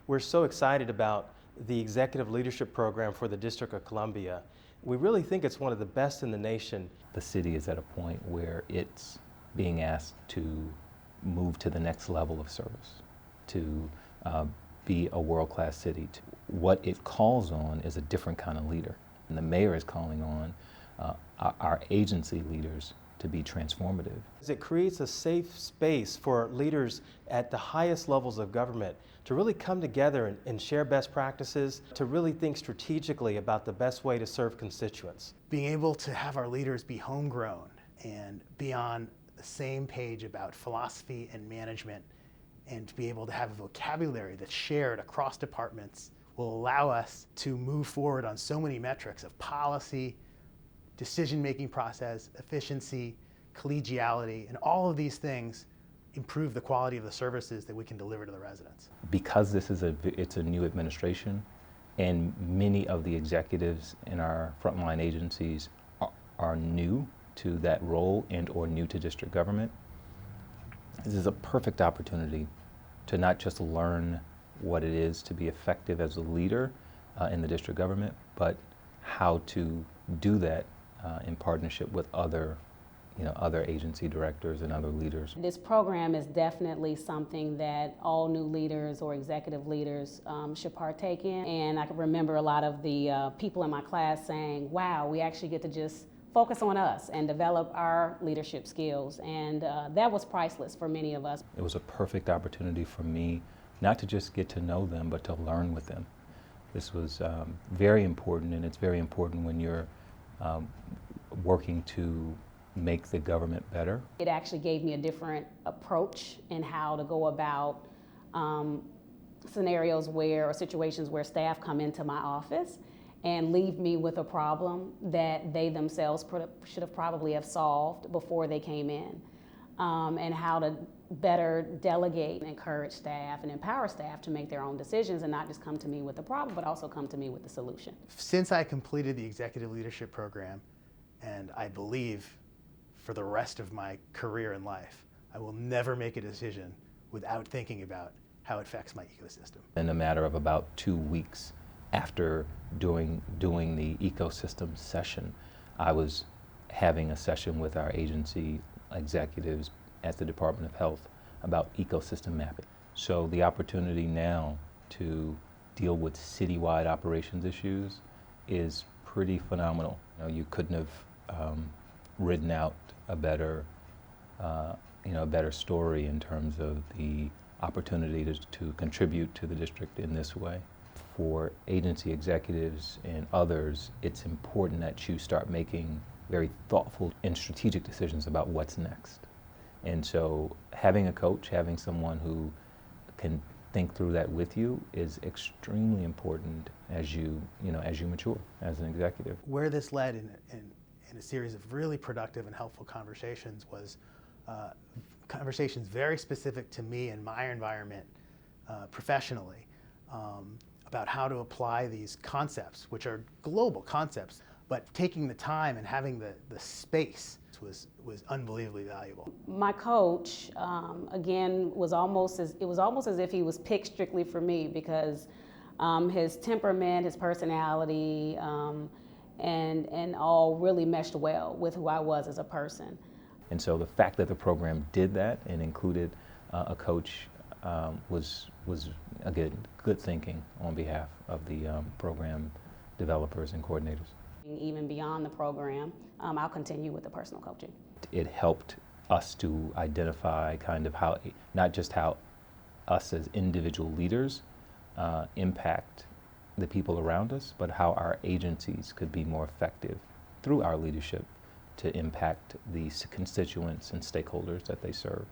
We're so excited about the Executive Leadership Program for the District of Columbia. We really think it's one of the best in the nation. The city is at a point where it's being asked to move to the next level of service, to be a world-class city. What it calls on is a different kind of leader. And the mayor is calling on our agency leaders to be transformative. It creates a safe space for leaders at the highest levels of government to really come together and share best practices, to really think strategically about the best way to serve constituents. Being able to have our leaders be homegrown and be on the same page about philosophy and management, and to be able to have a vocabulary that's shared across departments will allow us to move forward on so many metrics of policy, decision-making process, efficiency, collegiality, and all of these things improve the quality of the services that we can deliver to the residents. Because this is it's a new administration, and many of the executives in our frontline agencies are new to that role and or new to district government, this is a perfect opportunity to not just learn what it is to be effective as a leader in the district government, but how to do that in partnership with other agency directors and other leaders. This program is definitely something that all new leaders or executive leaders should partake in. And I can remember a lot of the people in my class saying, wow, we actually get to just focus on us and develop our leadership skills. And that was priceless for many of us. It was a perfect opportunity for me not to just get to know them, but to learn with them. This was very important, and it's very important when you're working to make the government better. It actually gave me a different approach in how to go about scenarios or situations where staff come into my office and leave me with a problem that they themselves should have probably have solved before they came in, and how to better delegate and encourage staff and empower staff to make their own decisions and not just come to me with the problem, but also come to me with the solution. Since I completed the Executive Leadership Program, and I believe for the rest of my career in life, I will never make a decision without thinking about how it affects my ecosystem. In a matter of about 2 weeks after doing the ecosystem session, I was having a session with our agency executives at the Department of Health about ecosystem mapping. So the opportunity now to deal with citywide operations issues is pretty phenomenal. You couldn't have written out a better story in terms of the opportunity to contribute to the district in this way. For agency executives and others, it's important that you start making very thoughtful and strategic decisions about what's next. And so having a coach, having someone who can think through that with you is extremely important as you mature as an executive. Where this led in a series of really productive and helpful conversations was conversations very specific to me and my environment professionally, about how to apply these concepts, which are global concepts, but taking the time and having the space was unbelievably valuable. My coach, again, it was almost as if he was picked strictly for me, because his temperament, his personality, and all really meshed well with who I was as a person. And so the fact that the program did that and included a coach was again good thinking on behalf of the program developers and coordinators. Even beyond the program, I'll continue with the personal coaching. It helped us to identify kind of how, not just how us as individual leaders impact the people around us, but how our agencies could be more effective through our leadership to impact the constituents and stakeholders that they serve.